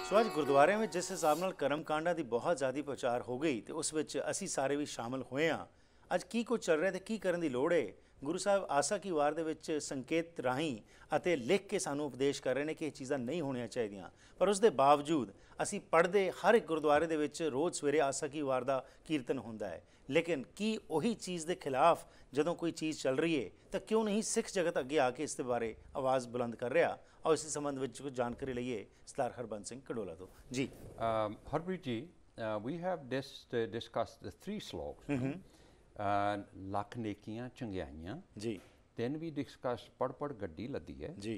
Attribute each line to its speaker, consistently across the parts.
Speaker 1: ਸੋ ਅੱਜ ਗੁਰਦੁਆਰਿਆਂ ਵਿੱਚ ਜਿਸ ਹਿਸਾਬ ਨਾਲ ਕਰਮ ਕਾਂਡਾਂ ਦੀ ਬਹੁਤ ਜ਼ਿਆਦਾ ਪ੍ਰਚਾਰ ਹੋ ਗਈ ਤੇ ਉਸ ਵਿੱਚ ਅਸੀਂ ਸਾਰੇ ਵੀ ਸ਼ਾਮਲ ਹੋਏ ਹਾਂ। ਅੱਜ ਕੀ ਕੁਝ ਚੱਲ ਰਿਹਾ ਤੇ ਕੀ ਕਰਨ ਦੀ ਲੋੜ ਹੈ। ਗੁਰੂ ਸਾਹਿਬ ਆਸਾ ਕੀ ਵਾਰ ਦੇ ਵਿੱਚ ਸੰਕੇਤ ਰਾਹੀਂ ਅਤੇ ਲਿਖ ਕੇ ਸਾਨੂੰ ਉਪਦੇਸ਼ ਕਰ ਰਹੇ ਨੇ ਕਿ ਇਹ ਚੀਜ਼ਾਂ ਨਹੀਂ ਹੋਣੀਆਂ ਚਾਹੀਦੀਆਂ, ਪਰ ਉਸ ਦੇ ਬਾਵਜੂਦ ਅਸੀਂ ਪੜ੍ਹਦੇ ਹਰ ਇੱਕ ਗੁਰਦੁਆਰੇ ਦੇ ਵਿੱਚ ਰੋਜ਼ ਸਵੇਰੇ ਆਸਾ ਕੀ ਵਾਰ ਦਾ ਕੀਰਤਨ ਹੁੰਦਾ ਹੈ। ਲੇਕਿਨ ਕੀ ਉਹੀ ਚੀਜ਼ ਦੇ ਖਿਲਾਫ ਜਦੋਂ ਕੋਈ ਚੀਜ਼ ਚੱਲ ਰਹੀ ਹੈ ਤਾਂ ਕਿਉਂ ਨਹੀਂ ਸਿੱਖ ਜਗਤ ਅੱਗੇ ਆ ਕੇ ਇਸ ਦੇ ਬਾਰੇ ਆਵਾਜ਼ ਬੁਲੰਦ ਕਰ ਰਿਹਾ। और इस संबंध में कुछ जानकारी लईए सरदार हरबंस सिंह कड़ोला तो जी।
Speaker 2: हरप्रीत जी, we have discussed the three sloks, lakh ਨੇਕੀਆਂ ਚੰਗਿਆਈਆਂ
Speaker 1: ji.
Speaker 2: then we discussed ਪੜ ਪੜ ਗੱਡੀ ਲੱਦੀ ਹੈ
Speaker 1: जी।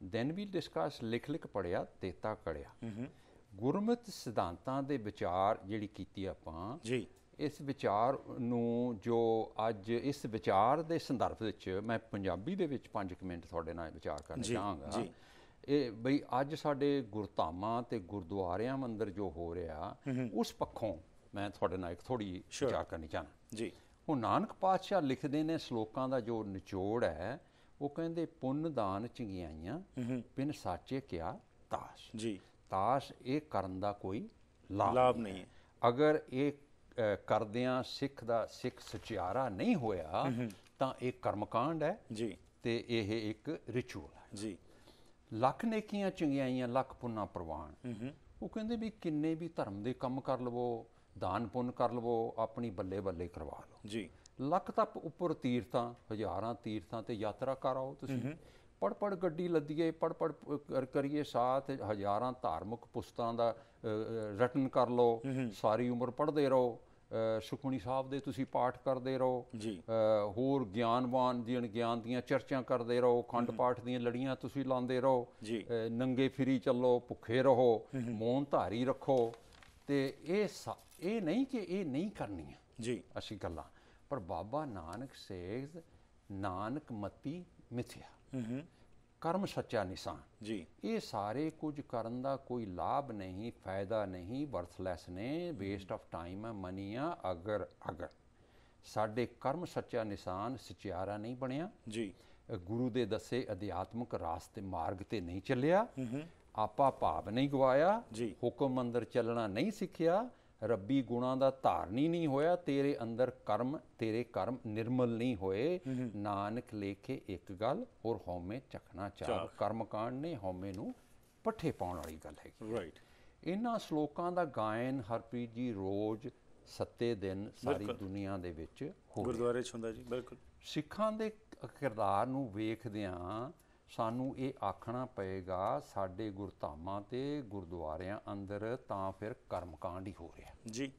Speaker 2: then we discussed ਲਿਖ ਲਿਖ ਪੜਿਆ ਤੇਤਾ ਕੜਿਆ। ਗੁਰਮਤਿ ਸਿਧਾਂਤਾਂ ਦੇ ਵਿਚਾਰ ਜਿਹੜੀ ਕੀਤੀ ਆਪਾਂ
Speaker 1: जी,
Speaker 2: ਇਸ ਵਿਚਾਰ ਨੂੰ ਜੋ ਅੱਜ ਇਸ ਵਿਚਾਰ ਦੇ ਸੰਦਰਭ ਵਿੱਚ ਮੈਂ ਪੰਜਾਬੀ ਦੇ ਵਿੱਚ 5 ਮਿੰਟ ਤੁਹਾਡੇ ਨਾਲ ਵਿਚਾਰ ਕਰਨਾ ਚਾਹਾਂਗਾ। ਇਹ ਬਈ ਅੱਜ ਸਾਡੇ ਗੁਰਧਾਮਾਂ ਤੇ ਗੁਰਦੁਆਰਿਆਂ ਅੰਦਰ ਜੋ ਹੋ ਰਿਹਾ ਉਸ ਪੱਖੋਂ ਮੈਂ ਤੁਹਾਡੇ ਨਾਲ ਇੱਕ ਥੋੜੀ ਵਿਚਾਰ ਕਰਨੀ ਚਾਹਨਾ
Speaker 1: ਜੀ।
Speaker 2: ਹੁਣ ਨਾਨਕ ਪਾਤਸ਼ਾਹ ਲਿਖਦੇ ਨੇ ਸ਼ਲੋਕਾਂ ਦਾ ਜੋ ਨਿਚੋੜ ਹੈ, ਉਹ ਕਹਿੰਦੇ ਪੁੰਨ ਦਾਨ ਚੰਗਿਆਈਆਂ ਬਿਨ ਸਾਚੇ ਕਿਆ ਤਾਸ਼।
Speaker 1: ਜੀ।
Speaker 2: ਤਾਸ਼ ਇਹ ਕਰਨ ਦਾ ਕੋਈ ਲਾਭ
Speaker 1: ਨਹੀਂ ਹੈ।
Speaker 2: ਅਗਰ ਇਹ ਕਰਦਿਆਂ ਸਿੱਖ ਸਚਿਆਰਾ ਨਹੀਂ ਹੋਇਆ ਤਾਂ ਇਹ ਕਰਮਕਾਂਡ ਹੈ
Speaker 1: ਜੀ
Speaker 2: ਤੇ ਇਹ ਇੱਕ ਰਿਚੁਅਲ ਹੈ
Speaker 1: ਜੀ।
Speaker 2: ਲੱਖ ਨੇਕੀਆਂ ਚੰਗਿਆਈਆਂ ਲੱਖ ਪੁੰਨਾ ਪ੍ਰਵਾਨ। ਉਹ ਕਹਿੰਦੇ ਵੀ ਕਿੰਨੇ ਵੀ ਧਰਮ ਦੇ ਕੰਮ ਕਰ ਲਵੋ, ਦਾਨ ਪੁੰਨ ਕਰ ਲਵੋ, ਆਪਣੀ ਬੱਲੇ ਬੱਲੇ ਕਰਵਾ ਲਓ
Speaker 1: ਜੀ।
Speaker 2: ਲੱਖ ਤੱਕ ਉੱਪਰ ਤੀਰਥਾਂ ਹਜ਼ਾਰਾਂ ਤੀਰਥਾਂ ਤੇ ਯਾਤਰਾ ਕਰ ਆਓ ਤੁਸੀਂ, ਪੜ ਪੜ ਗੱਡੀ ਲੱਦੀਏ, ਪੜ ਪੜ ਕਰੀਏ ਸਾਥ, ਹਜ਼ਾਰਾਂ ਧਾਰਮਿਕ ਪੁਸਤਕਾਂ ਦਾ ਰਟਨ ਕਰ ਲਓ, ਸਾਰੀ ਉਮਰ ਪੜ੍ਹਦੇ ਰਹੋ, ਸੁਖਮਨੀ ਸਾਹਿਬ ਦੇ ਤੁਸੀਂ ਪਾਠ ਕਰਦੇ ਰਹੋ
Speaker 1: ਜੀ।
Speaker 2: ਹੋਰ ਗਿਆਨਵਾਨ ਗਿਆਨ ਦੀਆਂ ਚਰਚਾਂ ਕਰਦੇ ਰਹੋ, ਖੰਡ ਪਾਠ ਦੀਆਂ ਲੜੀਆਂ ਤੁਸੀਂ ਲਾਉਂਦੇ ਰਹੋ, ਨੰਗੇ ਫਿਰੀ ਚੱਲੋ, ਭੁੱਖੇ ਰਹੋ, ਮੌਨ ਧਾਰੀ ਰੱਖੋ। ਤੇ ਇਹ ਨਹੀਂ ਕਿ ਇਹ ਨਹੀਂ ਕਰਨੀਆਂ
Speaker 1: ਜੀ
Speaker 2: ਅਸੀਂ ਗੱਲਾਂ, ਪਰ ਬਾਬਾ ਨਾਨਕ ਸੇਜ਼ ਨਾਨਕ ਮਤੀ ਮਿਥਿਆ ਕਰਮ ਸੱਚਾ ਨਿਸ਼ਾਨ
Speaker 1: ਜੀ।
Speaker 2: ਇਹ ਸਾਰੇ ਕੁਝ ਕਰਨ ਦਾ ਕੋਈ ਲਾਭ ਨਹੀਂ, ਫਾਇਦਾ ਨਹੀਂ, ਵਰਥਲੈਸ ਨੇ, ਵੇਸਟ ਆਫ ਟਾਈਮ ਹੈ, ਮਨੀ ਆ। ਅਗਰ ਸਾਡੇ ਕਰਮ ਸੱਚਾ ਨਿਸ਼ਾਨ ਸਚਿਆਰਾ ਨਹੀਂ ਬਣਿਆ
Speaker 1: ਜੀ,
Speaker 2: ਗੁਰੂ ਦੇ ਦੱਸੇ ਅਧਿਆਤਮਿਕ ਰਾਸਤੇ ਮਾਰਗ ਤੇ ਨਹੀਂ ਚੱਲਿਆ, ਆਪਾ ਭਾਵ ਨਹੀਂ ਗਵਾਇਆ, ਹੁਕਮ ਅੰਦਰ ਚੱਲਣਾ ਨਹੀਂ ਸਿੱਖਿਆ, ਰੱਬੀ ਗੁਣਾਂ ਦਾ ਧਾਰਨੀ ਨਹੀਂ ਹੋਇਆ, ਤੇਰੇ ਅੰਦਰ ਤੇਰੇ ਕਰਮ ਨਿਰਮਲ ਨਹੀਂ ਹੋਏ, ਨਾਨਕ ਲੇਖੇ ਇੱਕ ਗੱਲ ਔਰ ਹਉਮੈ ਚਖਣਾ ਚਾਹ। ਕਰਮਕਾਂਡ ਨੇ ਹਉਮੈ ਨੂੰ ਪੱਠੇ ਪਾਉਣ ਵਾਲੀ ਗੱਲ ਹੈਗੀ।
Speaker 1: ਰਾਈਟ।
Speaker 2: ਇਹਨਾਂ ਸ਼ਲੋਕਾਂ ਦਾ ਗਾਇਨ ਹਰਪ੍ਰੀਤ ਜੀ ਰੋਜ਼ 7 ਦਿਨ ਸਾਰੀ ਦੁਨੀਆ ਦੇ ਵਿੱਚ ਹੋ
Speaker 1: ਗੁਰਦੁਆਰੇ 'ਚ ਹੁੰਦਾ ਜੀ। ਬਿਲਕੁਲ।
Speaker 2: ਸਿੱਖਾਂ ਦੇ ਕਿਰਦਾਰ ਨੂੰ ਵੇਖਦਿਆਂ ਸਾਨੂੰ ਇਹ ਆਖਣਾ ਪਏਗਾ ਸਾਡੇ ਗੁਰਧਾਮਾਂ ਤੇ ਗੁਰਦੁਆਰਿਆਂ ਅੰਦਰ ਤਾਂ ਫਿਰ ਕਰਮਕਾਂਡ ਹੀ ਹੋ ਰਿਹਾ
Speaker 1: ਜੀ।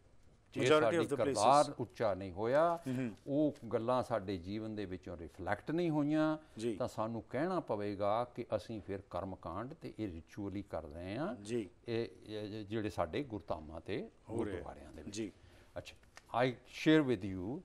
Speaker 2: ਜੇ ਸਾਡੀ ਕਿਰਦਾਰ ਉੱਚਾ ਨਹੀਂ ਹੋਇਆ, ਉਹ ਗੱਲਾਂ ਸਾਡੇ ਜੀਵਨ ਦੇ ਵਿੱਚੋਂ ਰਿਫਲੈਕਟ ਨਹੀਂ ਹੋਈਆਂ, ਤਾਂ ਸਾਨੂੰ ਕਹਿਣਾ ਪਵੇਗਾ ਕਿ ਅਸੀਂ ਫਿਰ ਕਰਮਕਾਂਡ ਤੇ ਇਹ ਰਿਚੁਅਲੀ ਕਰ ਰਹੇ ਹਾਂ ਇਹ ਜਿਹੜੇ ਸਾਡੇ ਗੁਰਧਾਮਾਂ ਤੇ ਗੁਰਦੁਆਰਿਆਂ ਦੇ ਵਿੱਚ। ਅੱਛਾ, I share with you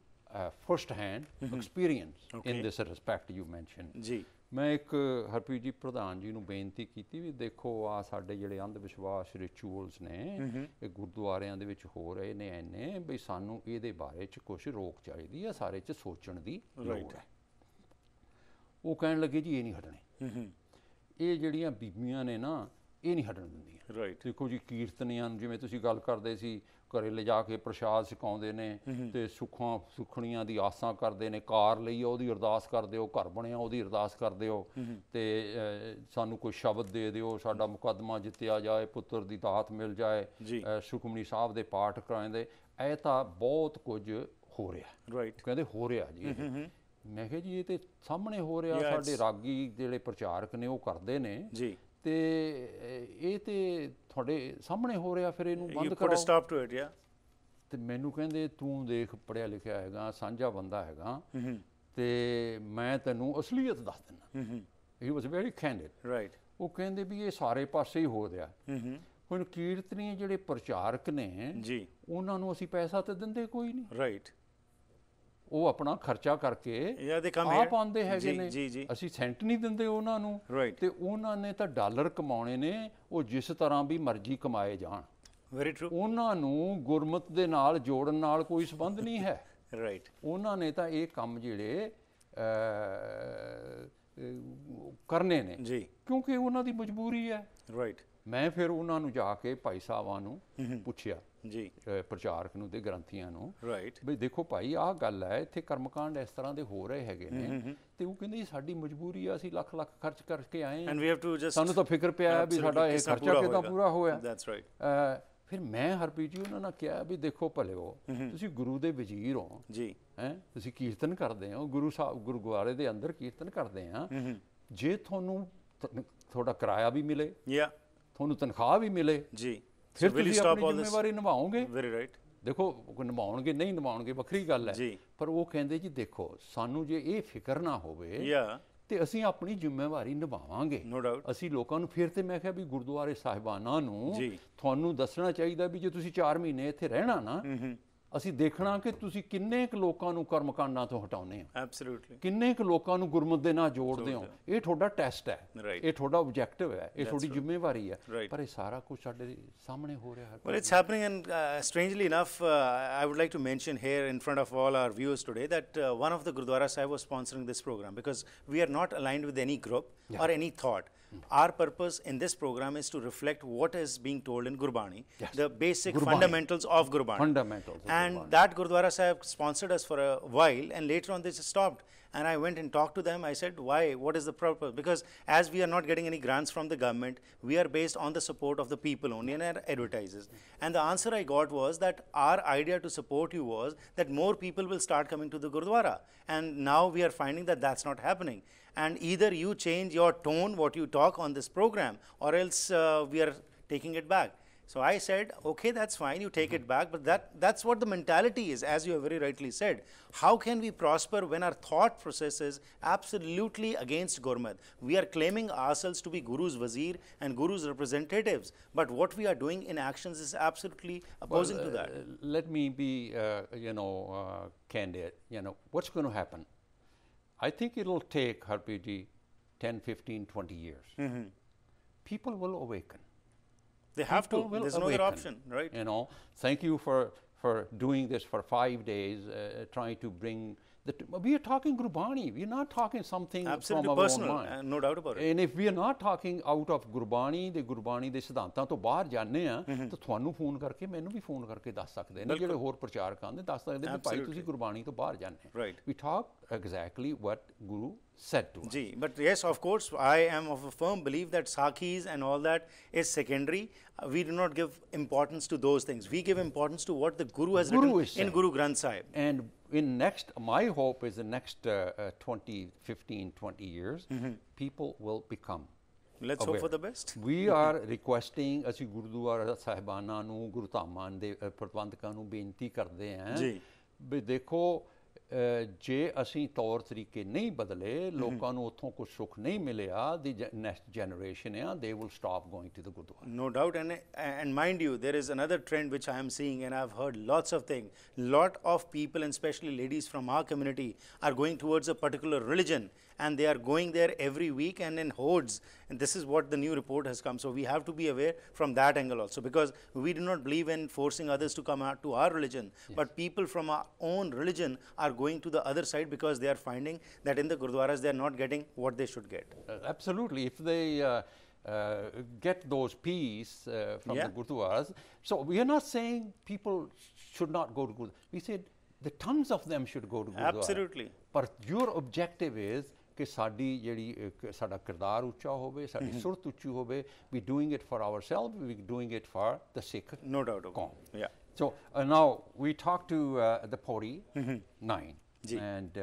Speaker 2: first hand experience in this respect you mention ਜੀ। ਮੈਂ ਇੱਕ ਹਰਪ੍ਰੀਤ ਜੀ ਪ੍ਰਧਾਨ ਜੀ ਨੂੰ ਬੇਨਤੀ ਕੀਤੀ ਵੀ ਦੇਖੋ ਆ ਸਾਡੇ ਜਿਹੜੇ ਅੰਧ ਵਿਸ਼ਵਾਸ ਰਿਚੁਅਲਸ ਨੇ ਇਹ ਗੁਰਦੁਆਰਿਆਂ ਦੇ ਵਿੱਚ ਹੋ ਰਹੇ ਨੇ ਇੰਨੇ, ਬਈ ਸਾਨੂੰ ਇਹਦੇ ਬਾਰੇ 'ਚ ਕੁਛ ਰੋਕ ਚਾਹੀਦੀ ਹੈ, ਸਾਰੇ 'ਚ ਸੋਚਣ ਦੀ ਲੋੜ ਹੈ। ਉਹ ਕਹਿਣ ਲੱਗੇ ਜੀ ਇਹ ਨਹੀਂ ਹਟਣੇ, ਇਹ ਜਿਹੜੀਆਂ ਬੀਬੀਆਂ ਨੇ ਨਾ ਇਹ ਨਹੀਂ ਹਟਣ ਦਿੰਦੀਆਂ। ਦੇਖੋ ਜੀ ਕੀਰਤਨੀਆਂ ਨੂੰ ਜਿਵੇਂ ਤੁਸੀਂ ਗੱਲ ਕਰਦੇ ਸੀ, ਘਰੇ ਲਿਜਾ ਕੇ ਪ੍ਰਸ਼ਾਦ ਛਕਾਉਂਦੇ ਨੇ ਤੇ ਸੁਖਣੀਆਂ ਦੀ ਆਸਾਂ ਕਰਦੇ ਨੇ, ਕਾਰ ਲਈ ਉਹਦੀ ਅਰਦਾਸ ਕਰਦੇ ਹੋ, ਘਰ ਬਣਿਆ ਉਹਦੀ ਅਰਦਾਸ ਕਰਦੇ ਹੋ, ਤੇ ਸਾਨੂੰ ਕੋਈ ਸ਼ਬਦ ਦੇ ਦਿਓ, ਸਾਡਾ ਮੁਕੱਦਮਾ ਜਿੱਤਿਆ ਜਾਏ, ਪੁੱਤਰ ਦੀ ਦਾਤ ਮਿਲ ਜਾਏ, ਸੁਖਮਨੀ ਸਾਹਿਬ ਦੇ ਪਾਠ ਕਰਾਉਂਦੇ। ਇਹ ਤਾਂ ਬਹੁਤ ਕੁਝ ਹੋ ਰਿਹਾ। ਕਹਿੰਦੇ ਹੋ ਰਿਹਾ ਜੀ। ਮੈਂ ਕਿਹਾ ਜੀ ਇਹ ਤੇ ਸਾਹਮਣੇ ਹੋ ਰਿਹਾ, ਸਾਡੇ ਰਾਗੀ ਜਿਹੜੇ ਪ੍ਰਚਾਰਕ ਨੇ ਉਹ ਕਰਦੇ ਨੇ ਤੇ ਇਹ ਤੇ ਤੁਹਾਡੇ ਸਾਹਮਣੇ ਹੋ ਰਿਹਾ, ਫਿਰ ਇਹਨੂੰ ਬੰਦ ਕਰੋ। ਤੇ ਮੈਨੂੰ ਕਹਿੰਦੇ ਤੂੰ ਦੇਖ ਪੜ੍ਹਿਆ ਲਿਖਿਆ ਹੈਗਾ, ਸਾਂਝਾ ਬੰਦਾ ਹੈਗਾ, ਤੇ ਮੈਂ ਤੈਨੂੰ ਅਸਲੀਅਤ ਦੱਸ ਦਿੰਦਾ। ਹੀ ਵਾਸ ਵੈਰੀ ਕੈਂਡਿਡ। ਉਹ ਕਹਿੰਦੇ ਵੀ ਇਹ ਸਾਰੇ ਪਾਸੇ ਹੀ ਹੋ ਰਿਹਾ। ਹੁਣ ਕੀਰਤਨੀ ਜਿਹੜੇ ਪ੍ਰਚਾਰਕ ਨੇ ਉਹਨਾਂ ਨੂੰ ਅਸੀਂ ਪੈਸਾ ਤਾਂ ਦਿੰਦੇ ਕੋਈ ਨਹੀਂ, ਉਹ ਆਪਣਾ ਖਰਚਾ ਕਰਕੇ ਆਪ ਆਉਂਦੇ ਹੈਗੇ ਨੇ, ਅਸੀਂ ਸੈਂਟ ਨਹੀਂ ਦਿੰਦੇ ਉਹਨਾਂ ਨੂੰ। ਤੇ ਉਹਨਾਂ ਨੇ ਤਾਂ ਡਾਲਰ ਕਮਾਉਣੇ ਨੇ, ਉਹ ਜਿਸ ਤਰ੍ਹਾਂ ਵੀ ਮਰਜ਼ੀ ਕਮਾਏ ਜਾਣ। ਉਹਨਾਂ ਨੂੰ ਗੁਰਮਤਿ ਦੇ ਨਾਲ ਜੋੜਨ ਨਾਲ ਕੋਈ ਸੰਬੰਧ ਨਹੀਂ ਹੈ। ਉਹਨਾਂ ਨੇ ਤਾਂ ਇਹ ਕੰਮ ਜਿਹੜੇ ਕਰਨੇ ਨੇ ਕਿਉਂਕਿ ਉਹਨਾਂ ਦੀ ਮਜਬੂਰੀ ਹੈ। ਮੈਂ ਫਿਰ ਉਹਨਾਂ ਨੂੰ ਜਾ ਕੇ ਭਾਈ ਸਾਹਿਬਾਂ ਨੂੰ ਪੁੱਛਿਆ
Speaker 1: ਜੀ
Speaker 2: ਪ੍ਰਚਾਰਕ ਨੂੰ ਤੇ ਗ੍ਰੰਥੀਆਂ ਨੂੰ
Speaker 1: ਰਾਈਟ
Speaker 2: ਵੀ ਦੇਖੋ ਭਾਈ ਆਹ ਗੱਲ ਹੈ, ਇੱਥੇ ਕਰਮਕਾਂਡ ਇਸ ਤਰ੍ਹਾਂ ਦੇ ਹੋ ਰਹੇ ਹੈਗੇ ਨੇ, ਤੇ ਉਹ ਕਹਿੰਦੇ ਸਾਡੀ ਮਜਬੂਰੀ ਆ, ਅਸੀਂ ਲੱਖ ਲੱਖ ਖਰਚ ਕਰਕੇ ਆਏ ਹਾਂ, ਸਾਨੂੰ ਤਾਂ ਫਿਕਰ ਪਿਆ ਵੀ ਸਾਡਾ ਇਹ ਖਰਚਾ ਕਿੱਦਾਂ ਪੂਰਾ ਹੋਇਆ।
Speaker 1: That's right.
Speaker 2: ਫਿਰ ਮੈਂ ਹਰਪ੍ਰੀਤ ਜੀ ਉਹਨਾਂ ਨਾਲ ਕਿਹਾ ਵੀ ਦੇਖੋ ਭਲਿਓ, ਤੁਸੀਂ ਗੁਰੂ ਦੇ ਵਜ਼ੀਰ ਹੋ
Speaker 1: ਜੀ,
Speaker 2: ਤੁਸੀਂ ਕੀਰਤਨ ਕਰਦੇ ਹੋ, ਗੁਰੂ ਸਾਹਿਬ ਗੁਰਦੁਆਰੇ ਦੇ ਅੰਦਰ ਕੀਰਤਨ ਕਰਦੇ ਆ, ਜੇ ਤੁਹਾਨੂੰ ਤੁਹਾਡਾ ਕਿਰਾਇਆ ਵੀ ਮਿਲੇ, ਤੁਹਾਨੂੰ ਤਨਖਾਹ ਵੀ ਮਿਲੇ
Speaker 1: ਜੀ,
Speaker 2: ਫਿਰ ਤੁਸੀਂ ਆਪਣੀ ਜ਼ਿੰਮੇਵਾਰੀ ਨਿਭਾਓਗੇ।
Speaker 1: Very right.
Speaker 2: ਦੇਖੋ ਨਿਭਾਉਣਗੇ ਨਹੀਂ ਨਿਭਾਉਣਗੇ ਵੱਖਰੀ ਗੱਲ ਹੈ, ਪਰ ਉਹ ਕਹਿੰਦੇ ਜੀ ਦੇਖੋ ਸਾਨੂੰ ਜੇ ਇਹ ਫਿਕਰ ਨਾ ਹੋਵੇ ਤੇ ਅਸੀਂ ਆਪਣੀ ਜ਼ਿੰਮੇਵਾਰੀ ਨਿਭਾਵਾਂਗੇ। ਅਸੀਂ ਲੋਕਾਂ ਨੂੰ ਫਿਰ ਤੇ ਮੈਂ ਕਿਹਾ ਵੀ ਗੁਰਦੁਆਰੇ ਸਾਹਿਬਾਨਾਂ ਨੂੰ ਤੁਹਾਨੂੰ ਦੱਸਣਾ ਚਾਹੀਦਾ ਵੀ ਜੇ ਤੁਸੀਂ 4 ਮਹੀਨੇ ਇੱਥੇ ਰਹਿਣਾ ਨਾ, ਅਸੀਂ ਦੇਖਣਾ ਕਿ ਤੁਸੀਂ ਕਿੰਨੇ ਕੁ ਲੋਕਾਂ ਨੂੰ ਕਰਮਕਾਂਡਾਂ ਤੋਂ ਹਟਾਉਂਦੇ ਹੋ,
Speaker 1: ਐਬਸੋਲੂਟਲੀ
Speaker 2: ਕਿੰਨੇ ਕੁ ਲੋਕਾਂ ਨੂੰ ਗੁਰਮਤਿ ਦੇ ਨਾਲ ਜੋੜਦੇ ਹੋ। ਇਹ ਤੁਹਾਡਾ ਟੈਸਟ ਹੈ, ਇਹ ਤੁਹਾਡਾ ਆਬਜੈਕਟਿਵ ਹੈ, ਇਹ ਤੁਹਾਡੀ ਜ਼ਿੰਮੇਵਾਰੀ ਹੈ, ਪਰ ਇਹ ਸਾਰਾ ਕੁਝ ਸਾਡੇ ਸਾਹਮਣੇ ਹੋ ਰਿਹਾ ਹੈ।
Speaker 1: Well, it's happening, and strangely enough, I would like to mention here in front of all our viewers today that one of the Gurdwara Sahib was sponsoring this program because we are not aligned with any group or any thought. Our purpose in this program is to reflect what is being told in Gurbani, the basic fundamentals of Gurbani. And that Gurdwara Sahib sponsored us for a while, and later on they just stopped. And I went and talked to them. I said, why? What is the purpose? Because as we are not getting any grants from the government, we are based on the support of the people only and our advertisers. And the answer I got was that our idea to support you was that more people will start coming to the Gurdwara. And now we are finding that that's not happening. And either you change your tone, what you talk on this program, or else we are taking it back. So I said, okay, that's fine, you take it back, but that's what the mentality is, as you have very rightly said. How can we prosper when our thought process is absolutely against Gurmat? We are claiming ourselves to be Guru's wazir and Guru's representatives, but what we are doing in actions is absolutely opposing to that.
Speaker 2: Let me be, candid. What's going to happen? I think it'll take, Harpreet, 10, 15, 20 years. People will awaken.
Speaker 1: They have to. There's no other option, right?
Speaker 2: Thank you for doing this for 5 days, trying to bring we are talking Gurbani. We are not talking something
Speaker 1: absolutely
Speaker 2: from
Speaker 1: personal,
Speaker 2: our own mind.
Speaker 1: No doubt about it.
Speaker 2: And if we are not talking out of Gurbani, the Gurbani ਦੇ ਸਿਧਾਂਤਾਂ ਤੋਂ ਬਾਹਰ ਜਾਂਦੇ ਆ, ਤਾਂ ਤੁਹਾਨੂੰ phone ਕਰਕੇ ਮੈਨੂੰ ਵੀ ਫੋਨ ਕਰਕੇ ਦੱਸ ਸਕਦੇ ਨੇ, ਜਿਹੜੇ ਹੋਰ ਪ੍ਰਚਾਰਕ ਆਉਂਦੇ ਦੱਸ ਸਕਦੇ ਨੇ ਭਾਈ ਤੁਸੀਂ ਗੁਰਬਾਣੀ ਤੋਂ ਬਾਹਰ ਜਾਂਦੇ ਆ।
Speaker 1: Right.
Speaker 2: We talk exactly what Guru said to us.
Speaker 1: Ji, but yes, of course, I am of a firm belief that Sakhis and all that is secondary. We do not give importance to those things. We give importance to what the Guru has written in Guru Granth Sahib.
Speaker 2: And my hope is the next 15, 20 years, people will become
Speaker 1: Let's
Speaker 2: aware.
Speaker 1: hope for the best.
Speaker 2: We are requesting, ਅਸੀਂ ਗੁਰਦੁਆਰਾ ਸਾਹਿਬਾਨਾਂ ਨੂੰ, ਗੁਰਧਾਮਾਂ ਦੇ ਪ੍ਰਬੰਧਕਾਂ ਨੂੰ ਬੇਨਤੀ ਕਰਦੇ ਹਾਂ ਵੀ ਦੇਖੋ ਜੇ ਅਸੀਂ ਤੌਰ ਤਰੀਕੇ ਨਹੀਂ ਬਦਲੇ, ਲੋਕਾਂ ਨੂੰ ਉੱਥੋਂ ਕੁਝ ਸੁੱਖ ਨਹੀਂ ਮਿਲਿਆ, the next generation they will stop going to the Gurdwara.
Speaker 1: No doubt, and mind you, there is another trend which I am seeing, and I've heard lots of things. Lot of people, and especially ladies from our community, are going towards a particular religion, and they are going there every week and in hordes, and this is what the new report has come. So we have to be aware from that angle also, because we do not believe in forcing others to come out to our religion, but people from our own religion are going to the other side because they are finding that in the Gurdwaras they are not getting what they should get.
Speaker 2: Absolutely. If they get those peace from the Gurdwaras, so we are not saying people should not go to Gurdwara. We said the tons of them should go to Gurdwara.
Speaker 1: Absolutely.
Speaker 2: But your objective is ਕਿ ਸਾਡੀ ਜਿਹੜੀ ਸਾਡਾ ਕਿਰਦਾਰ ਉੱਚਾ ਹੋਵੇ, ਸਾਡੀ ਸੁਰਤ ਉੱਚੀ ਹੋਵੇ, we doing it for ourselves, we doing it for the Sikh
Speaker 1: no doubt
Speaker 2: kaum.
Speaker 1: Yeah.
Speaker 2: So now we talk to the Pauri 9 and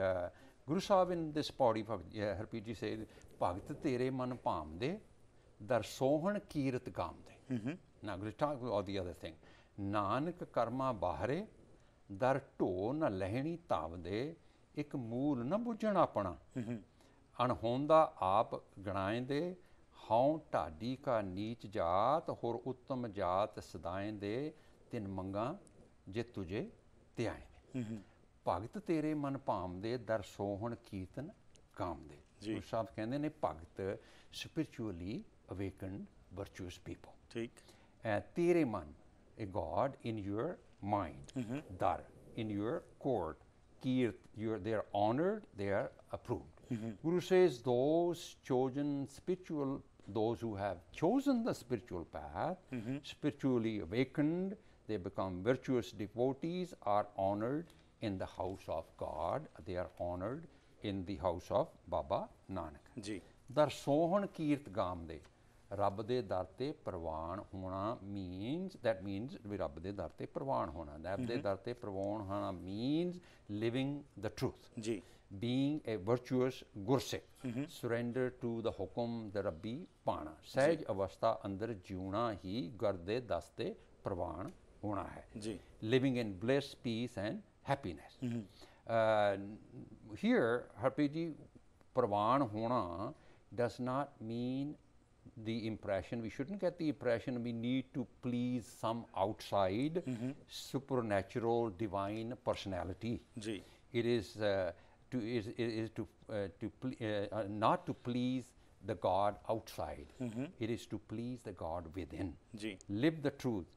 Speaker 2: Guru Sahib in this Pauri, Harpreet ji said, ਭਗਤ ਤੇਰੇ ਮਨ ਭਾਮਦੇ ਦਰ ਸੋਹਣ ਕੀਰਤ ਗਾਮਦੇ. Now we talk about all the other thing. Nanak ਕਰਮਾ ਬਾਹਰੇ ਦਰ ਢੋ ਨ ਲਹਿਣੀ ਤਾਵਦੇ, ਇੱਕ ਮੂਲ ਨ ਬੁੱਝਣ ਆਪਣਾ, ਅਣਹੋਂਦਾ ਆਪ ਗਣਾਏਂਦੇ, ਹਉ ਢਾਡੀ ਕਾ ਨੀਚ ਜਾਤ, ਹੋਰ ਉੱਤਮ ਜਾਤ ਸਦਾਏਂਦੇ, ਤਿੰਨ ਮੰਗਾ ਜੇ ਤੁਝੇ ਧਿਆਏਂਦੇ. ਭਗਤ ਤੇਰੇ ਮਨ ਭਾਮਦੇ ਦਰ ਸੋਹਣ ਕੀਰਤਨ ਗਾਮਦੇ. ਗੁਰੂ ਸਾਹਿਬ ਕਹਿੰਦੇ ਨੇ ਭਗਤ spiritually awakened virtuous people.
Speaker 1: ਠੀਕ.
Speaker 2: ਤੇਰੇ ਮਨ, a God in your mind, dar in your court, kirt, they are honored, they are approved. Guru says those chosen spiritual those who have chosen the spiritual path, spiritually awakened, they become virtuous devotees, are honored in the house of God, they are honored in the house of Baba Nanak.
Speaker 1: जी
Speaker 2: ਦਰ ਸੋਹਣ ਕੀਰਤ ਗਾਮ ਦੇ ਰੱਬ ਦੇ ਦਰ ਤੇ ਪ੍ਰਵਾਨ ਹੋਣਾ means that means ਵੀ ਰੱਬ ਦੇ ਦਰ ਤੇ ਪ੍ਰਵਾਨ ਹੋਣਾ, ਰੱਬ ਦੇ ਦਰ ਤੇ ਪ੍ਰਵਾਨ ਹੋਣਾ means living the truth,
Speaker 1: ਜੀ
Speaker 2: being a virtuous ਗੁਰਸਿੱਖ, surrender to the ਹੁਕਮ the ਰੱਬੀ ਪਾਣਾ, ਸਹਿਜ ਅਵਸਥਾ ਅੰਦਰ ਜਿਉਣਾ ਹੀ ਗੁਰ ਦੇ ਦਸ ਤੇ ਪ੍ਰਵਾਨ ਹੋਣਾ ਹੈ
Speaker 1: ਜੀ
Speaker 2: living in bliss, peace and happiness. Here Harpreet ji ਪ੍ਰਵਾਨ ਹੋਣਾ does not mean the impression, we shouldn't get the impression we need to please some outside supernatural divine personality.
Speaker 1: Ji
Speaker 2: It is not to please the God outside. It is to please the God within.
Speaker 1: Ji
Speaker 2: Live the truth,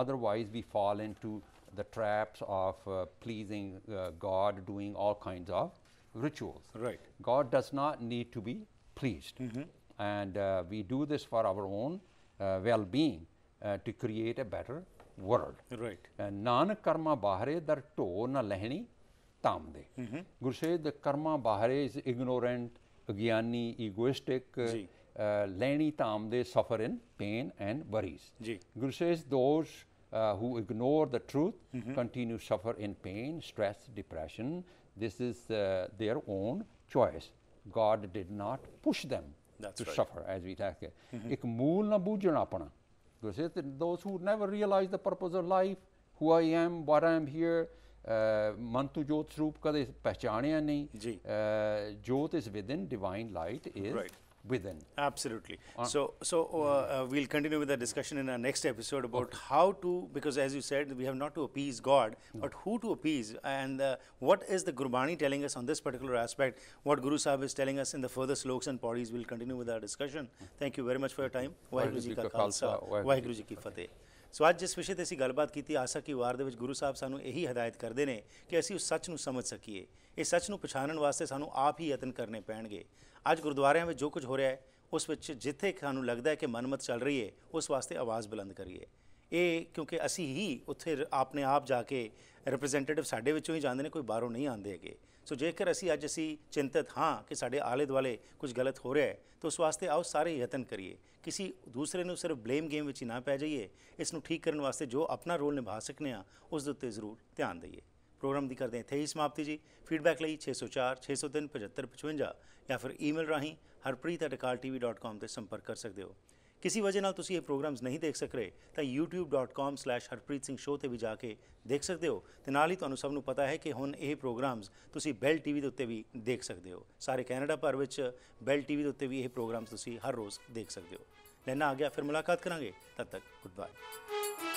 Speaker 2: otherwise we fall into the traps of pleasing God, doing all kinds of rituals.
Speaker 1: right
Speaker 2: God does not need to be pleased, and we do this for our own well-being, to create a better world.
Speaker 1: right
Speaker 2: Nanak ਕਰਮਾਂ ਬਾਹਰੇ ਦਰ ਢੋ ਨਾ ਲਹਿਣੀ ਧਾਮ ਦੇ, ਗੁਰੂ ਸਾਹਿਬ ਦੇ ਕਰਮਾਂ ਬਾਹਰੇ is ignorant, ਅਗਿਆਨੀ, egoistic,
Speaker 1: ਜੀ
Speaker 2: ਲੈਣੀ ਧਾਮ ਦੇ suffer in pain and worries.
Speaker 1: ਜੀ
Speaker 2: Guru says those who ignore the truth continue to suffer in pain, stress, depression. This is their own choice. God did not push them
Speaker 1: That's
Speaker 2: to
Speaker 1: right.
Speaker 2: suffer, as we talk. ਇੱਕ ਮੂਲ ਨਾ ਬੂਝਣਾ ਆਪਣਾ. Guru says that those who never realize the purpose of life, who I am, what I am here, ਮਨ ਤੋਂ ਜੋਤ ਸਰੂਪ ਕਦੇ ਪਹਿਚਾਣਿਆ ਨਹੀਂ.
Speaker 1: ਜੀ
Speaker 2: ਜੋਤ is within, divine light is
Speaker 1: Right.
Speaker 2: within.
Speaker 1: Absolutely. So we'll continue with the discussion in our next episode about how to, because as you said, we have not to appease God, but who to appease, and what is the Gurbani telling us on this particular aspect, what Guru Sahib is telling us in the further sloks and pauris. We'll continue with our discussion. Thank you very much for your time. Waheguru Ji ka Khalsa, Waheguru Ji ki Fateh. ਸੋ ਅੱਜ ਜਿਸ ਵਿਸ਼ੇ 'ਤੇ ਅਸੀਂ ਗੱਲਬਾਤ ਕੀਤੀ, ਆਸਾ ਕੀ ਵਾਰ ਦੇ ਵਿੱਚ ਗੁਰੂ ਸਾਹਿਬ ਸਾਨੂੰ ਇਹੀ ਹਦਾਇਤ ਕਰਦੇ ਨੇ ਕਿ ਅਸੀਂ ਉਸ ਸੱਚ ਨੂੰ ਸਮਝ ਸਕੀਏ। ਇਹ ਸੱਚ ਨੂੰ ਪਛਾਣਨ ਵਾਸਤੇ ਸਾਨੂੰ ਆਪ ਹੀ ਯਤਨ ਕਰਨੇ ਪੈਣਗੇ। ਅੱਜ ਗੁਰਦੁਆਰਿਆਂ ਵਿੱਚ ਜੋ ਕੁਝ ਹੋ ਰਿਹਾ ਹੈ, ਉਸ ਵਿੱਚ ਜਿੱਥੇ ਸਾਨੂੰ ਲੱਗਦਾ ਹੈ ਕਿ ਮਨਮਤ ਚੱਲ ਰਹੀ ਹੈ, ਉਸ ਵਾਸਤੇ ਆਵਾਜ਼ ਬੁਲੰਦ ਕਰੀਏ। ਇਹ ਕਿਉਂਕਿ ਅਸੀਂ ਹੀ ਉੱਥੇ ਆਪਣੇ ਆਪ ਜਾ ਕੇ ਰਿਪਰੈਜ਼ੈਂਟੇਟਿਵ ਸਾਡੇ ਵਿੱਚੋਂ ਹੀ ਜਾਂਦੇ ਨੇ, ਕੋਈ ਬਾਹਰੋਂ ਨਹੀਂ ਆਉਂਦੇ ਹੈਗੇ। ਸੋ ਜੇਕਰ ਅਸੀਂ ਚਿੰਤਤ ਹਾਂ ਕਿ ਸਾਡੇ ਆਲੇ ਦੁਆਲੇ ਕੁਝ ਗਲਤ ਹੋ ਰਿਹਾ ਹੈ, ਤਾਂ ਉਸ ਵਾਸਤੇ ਆਓ ਸਾਰੇ ਯਤਨ ਕਰੀਏ। ਕਿਸੇ ਦੂਸਰੇ ਨੂੰ ਸਿਰਫ ਬਲੇਮ ਗੇਮ ਵਿੱਚ ਹੀ ਨਾ ਪੈ ਜਾਈਏ। ਇਸ ਨੂੰ ਠੀਕ ਕਰਨ ਵਾਸਤੇ ਜੋ ਆਪਣਾ ਰੋਲ ਨਿਭਾ ਸਕਨੇ ਆ, ਉਸ ਦੇ ਉੱਤੇ ਜ਼ਰੂਰ ਧਿਆਨ ਦਈਏ। ਪ੍ਰੋਗਰਾਮ ਦੀ ਕਰਦੇ ਇੱਥੇ ਹੀ ਸਮਾਪਤੀ ਜੀ। ਫੀਡਬੈਕ ਲਈ 604 603 7555 ਜਾਂ ਫਿਰ ਈਮੇਲ ਰਾਹੀਂ harpreet@akaltv.com 'ਤੇ ਸੰਪਰਕ ਕਰ ਸਕਦੇ ਹੋ। ਕਿਸੇ ਵਜ੍ਹਾ ਨਾਲ ਤੁਸੀਂ ਇਹ ਪ੍ਰੋਗਰਾਮਸ ਨਹੀਂ ਦੇਖ ਸਕ ਰਹੇ ਤਾਂ youtube.com/harpreet Singh Show 'ਤੇ ਵੀ ਜਾ ਕੇ ਦੇਖ ਸਕਦੇ ਹੋ। ਅਤੇ ਨਾਲ ਹੀ ਤੁਹਾਨੂੰ ਸਭ ਨੂੰ ਪਤਾ ਹੈ ਕਿ ਹੁਣ ਇਹ ਪ੍ਰੋਗਰਾਮਸ ਤੁਸੀਂ ਬੈਲ TV ਦੇ ਉੱਤੇ ਵੀ ਦੇਖ ਸਕਦੇ ਹੋ। ਸਾਰੇ ਕੈਨੇਡਾ ਭਰ ਵਿੱਚ ਬੈਲ TV ਦੇ ਉੱਤੇ ਵੀ ਇਹ ਪ੍ਰੋਗਰਾਮਸ ਤੁਸੀਂ ਹਰ ਰੋਜ਼ ਦੇਖ ਸਕਦੇ ਹੋ। ਲੈਣਾ ਆ ਗਿਆ, ਫਿਰ ਮੁਲਾਕਾਤ ਕਰਾਂਗੇ। ਤਦ ਤੱਕ ਗੁੱਡ ਬਾਏ।